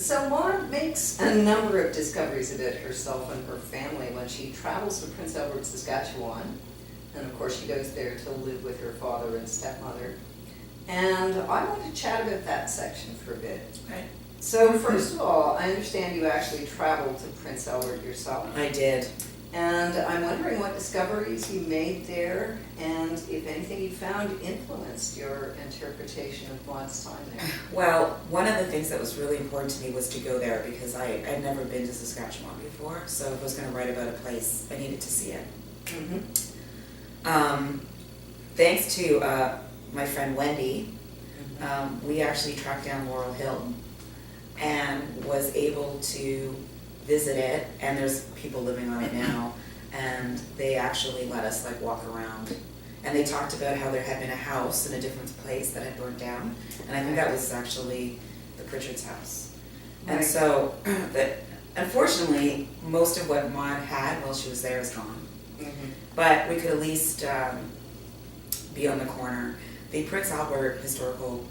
So Maud makes a number of discoveries about herself and her family when she travels to Prince Albert, Saskatchewan. And of course she goes there to live with her father and stepmother. And I want to chat about that section for a bit. Okay. So first of all, I understand you actually traveled to Prince Albert yourself. I did. And I'm wondering what discoveries you made there, and if anything you found influenced your interpretation of Maud's time there. Well, one of the things that was really important to me was to go there because I'd never been to Saskatchewan before, so if I was going to write about a place, I needed to see it. Mm-hmm. Thanks to my friend Wendy, Mm-hmm. we actually tracked down Laurel Hill and was able to visit it, and there's people living on it now, and they actually let us like walk around, and they talked about how there had been a house in a different place that had burned down, and I think that was actually the Pritchard's house. And Right. so that unfortunately most of what Maud had while she was there is gone, Mm-hmm. but we could at least be on the corner. The Prince Albert Historical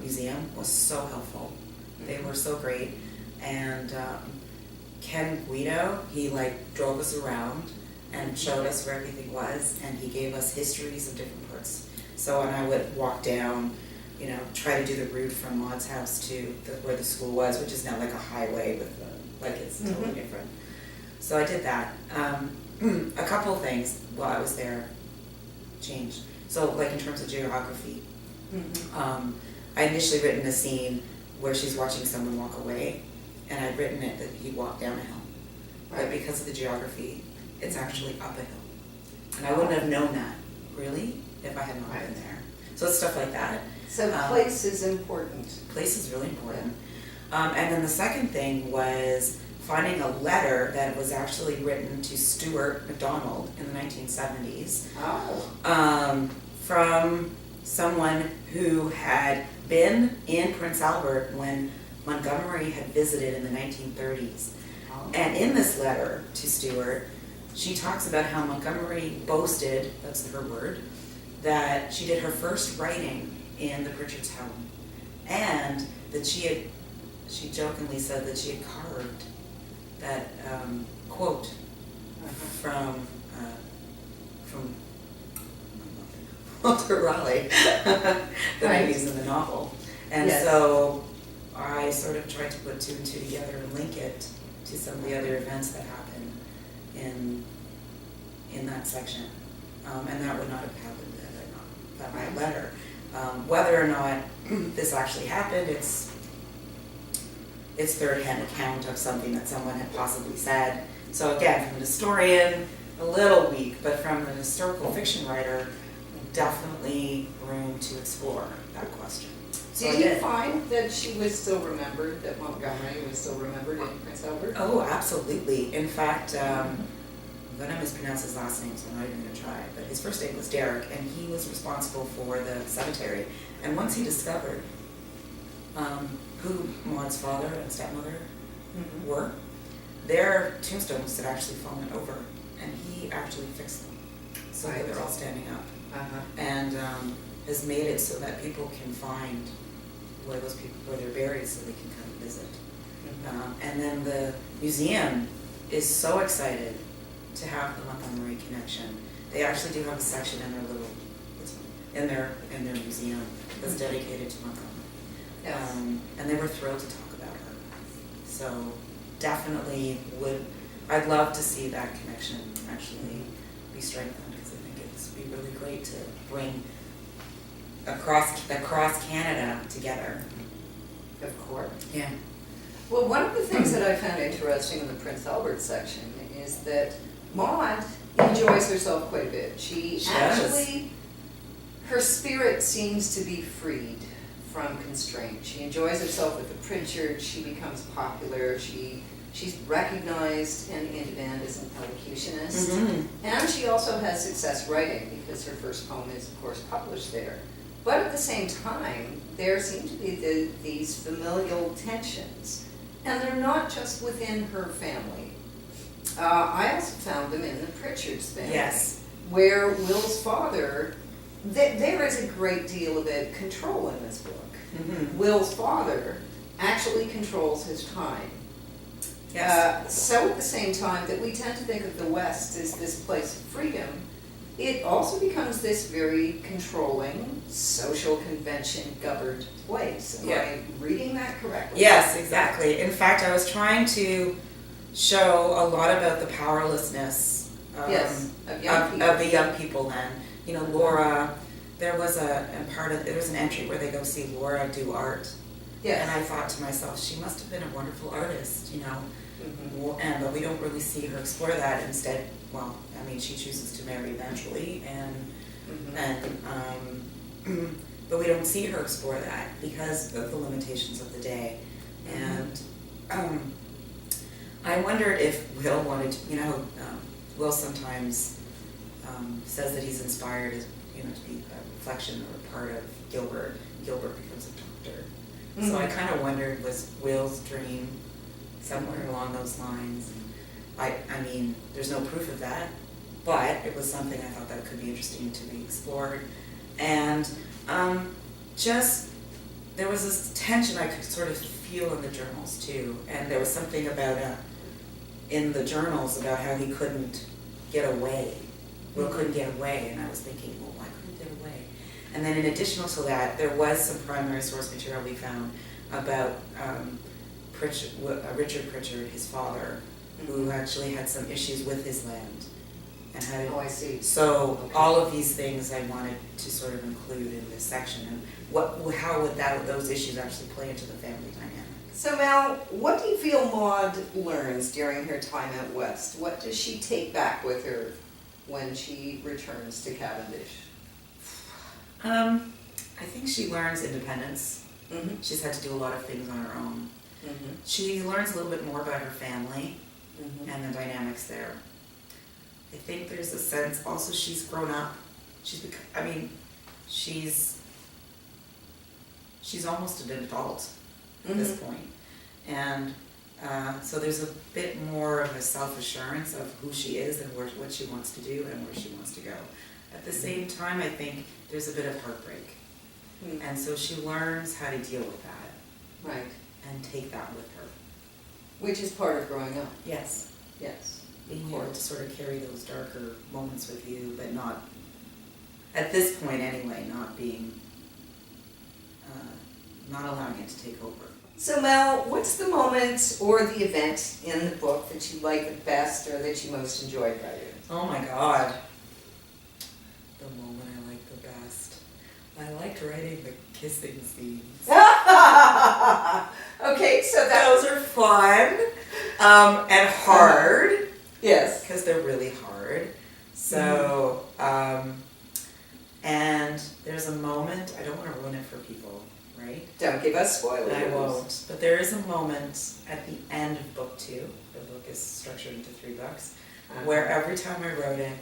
Museum was so helpful. They were so great, and Ken Guido, he like drove us around and showed us where everything was, and he gave us histories of different parts. So when I would walk down, you know, try to do the route from Maud's house to where the school was, which is now like a highway with like it's totally Mhm. different. So I did that. A couple of things while I was there changed. So like in terms of geography, Mm-hmm. I initially written a scene where she's watching someone walk away, and I'd written it that he walked down a hill. But Right. because of the geography, it's actually up a hill. And I wouldn't have known that, really, if I had not been there. So it's stuff like that. So place is important. Place is really important. And then the second thing was finding a letter that was actually written to Stuart McDonald in the 1970s. Oh. From someone who had been in Prince Albert when Montgomery had visited in the 1930s. Oh. And in this letter to Stuart, she talks about how Montgomery boasted, that's her word, that she did her first writing in the Pritchard's home, and that she jokingly said that she had carved that quote from Walter Raleigh that I use in the novel. And Yes. so I sort of tried to put two and two together and link it to some of the other events that happened in that section. And that would not have happened had I not found that letter. Whether or not this actually happened, it's third-hand account of something that someone had possibly said. So again, from an historian, a little weak, but from an historical fiction writer, definitely room to explore that question. So Did I you did. find that she was still remembered, that Montgomery was still remembered in Prince Albert? Oh, absolutely. In fact, I'm going to mispronounce his last name, so I'm not even going to try. But his first name was Derek, and he was responsible for the cemetery. And once he discovered who Maud's father and stepmother Mhm. were, their tombstones had actually fallen over, and he actually fixed them so that Right. they're all standing up. Uh-huh. And has made it so that people can find where they're buried, so they can come and visit. Mhm. And then the museum is so excited to have the Montgomery connection. They actually do have a section in their museum that's dedicated to Montgomery. Yes. And they were thrilled to talk about her. So definitely I'd love to see that connection actually be strengthened, because I think it'd be really great to bring across Canada together. Of course. Yeah. Well, one of the things that I found interesting in the Prince Albert section is that Maud enjoys herself quite a bit. She She actually, her spirit seems to be freed from constraint. She enjoys herself with the Pritchard. She becomes popular. She's recognized and in demand as an elocutionist. Mm-hmm. And she also has success writing, because her first poem is, of course, published there. But at the same time, there seem to be these familial tensions. And they're not just within her family. I also found them in the Pritchard's family. Yes. Where Will's father, there is a great deal of control in this book. Mm-hmm. Will's father actually controls his time. Yes. So at the same time that we tend to think of the West as this place of freedom, it also becomes this very controlling, social convention governed place. Am I reading that correctly? Yes, exactly. In fact, I was trying to show a lot about the powerlessness Of young people. of the young people then. You know, Laura, there was there was an entry where they go see Laura do art. Yes. And I thought to myself, she must have been a wonderful artist, you know. But we don't really see her explore that. Instead, well, I mean, she chooses to marry eventually, but we don't see her explore that because of the limitations of the day. And I wondered if Will wanted to, you know, Will sometimes says that he's inspired as, you know, to be a reflection or part of Gilbert. Gilbert becomes a doctor. So I kind of wondered, was Will's dream somewhere along those lines? I mean, there's no proof of that, but it was something I thought that could be interesting to be explored. And just, there was this tension I could sort of feel in the journals too. And there was something about, in the journals about how he couldn't get away. Will couldn't get away, and I was thinking, well, why couldn't he get away? And then in addition to that, there was some primary source material we found about Richard Pritchard, his father, who actually had some issues with his land. And had I see. So all of these things I wanted to sort of include in this section, and how would those issues actually play into the family dynamic? So Mel, what do you feel Maud learns during her time out west? What does she take back with her when she returns to Cavendish? I think she learns independence. She's had to do a lot of things on her own. She learns a little bit more about her family and the dynamics there. I think there's a sense, also she's grown up. She's almost an adult at this point. And so there's a bit more of a self-assurance of who she is and what she wants to do and where she wants to go. At the same time, I think there's a bit of heartbreak. And so she learns how to deal with that. Right. And take that with her. Which is part of growing up. Yes. Yes. Being able to sort of carry those darker moments with you, but not, at this point anyway, not being, not allowing it to take over. So Mel, what's the moment or the event in the book that you like the best or that you most enjoyed writing? Oh my God. The moment I like the best. I liked writing the kissing scenes. Okay, so those are fun and hard. Yes. Because they're really hard. So, and there's a moment, I don't want to ruin it for people, right? Don't give us spoilers. I won't. But there is a moment at the end of book 2, the book is structured into 3 books, where every time I wrote it,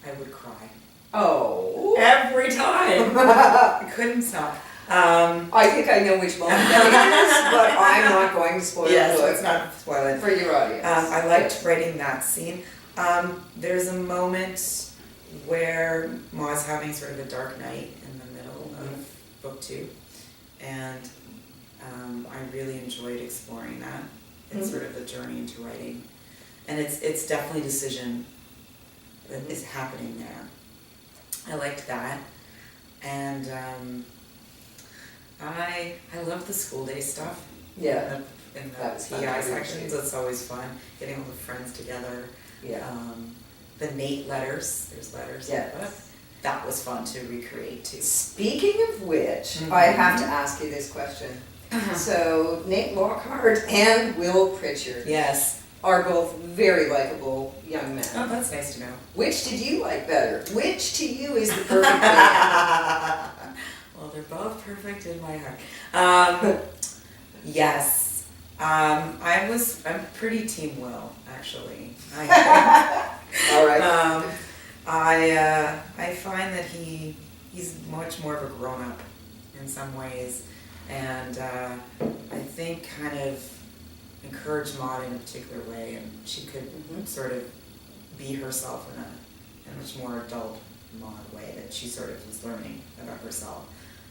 I would cry. Oh. Every time. I couldn't stop. I think I know which moment that is, but I'm not going to spoil it. Yes, let's not spoil it. For your audience. I liked writing that scene. There's a moment where Ma's having sort of a dark night in the middle of book 2, and I really enjoyed exploring that. It's sort of the journey into writing, and it's definitely decision that is happening there. I liked that, and I love the school day stuff. Yeah. In the PI sections, it's always fun getting all the friends together. Yeah. The Nate letters, there's letters. Yes. That was fun to recreate too. Speaking of which, I have to ask you this question. So Nate Lockhart and Will Pritchard are both very likable young men. Oh, that's nice to know. Which did you like better? Which to you is the perfect man? Well, they're both perfect in my heart. Yes. I'm pretty Team Will, actually. All right. I find that he's much more of a grown-up in some ways, and I think kind of encouraged Maud in a particular way, and she could sort of be herself in a much more adult Maud way that she sort of was learning about herself.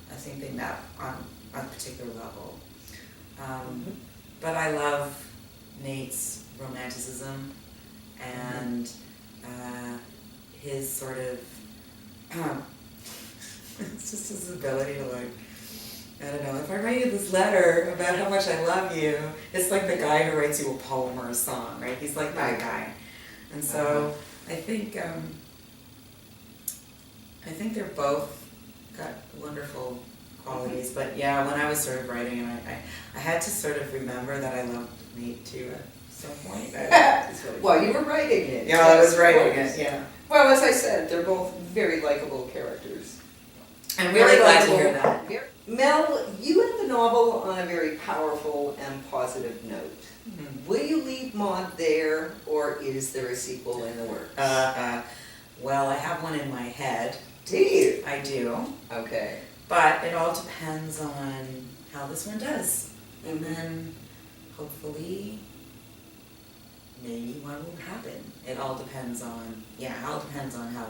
I think they met on a particular level. But I love Nate's romanticism and his sort of, it's just his ability to like, I don't know, if I write you this letter about how much I love you, it's like the guy who writes you a poem or a song, right? He's like that guy. And so I think they're both got wonderful qualities. But yeah, when I was sort of writing it, I had to sort of remember that I loved Nate too at some point. Well, you were writing it. Yeah, I was writing it, yeah. Well, as I said, they're both very likable characters. I'm really glad to hear that. Mel, you end the novel on a very powerful and positive note. Mm-hmm. Will you leave MAUD there, or is there a sequel in the works? Well, I have one in my head. Do you? I do. Okay. But it all depends on how this one does. And then, hopefully, maybe one will happen. It all depends on, how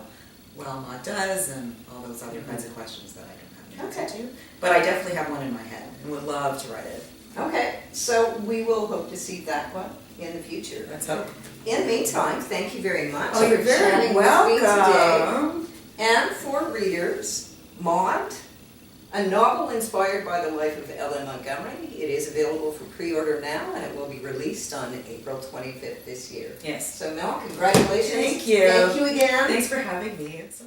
well MAUD does and all those other kinds of questions that I don't have an answer to. But I definitely have one in my head and would love to write it. Okay, so we will hope to see that one in the future. Let's hope. In the meantime, thank you very much. Oh, you're very chatting welcome. with me today. And for readers, MAUD, a novel inspired by the life of Ellen Montgomery. It is available for pre-order now, and it will be released on April 25th this year. Yes. So Mel, congratulations. Thank you. Thank you again. Thanks for having me. It's so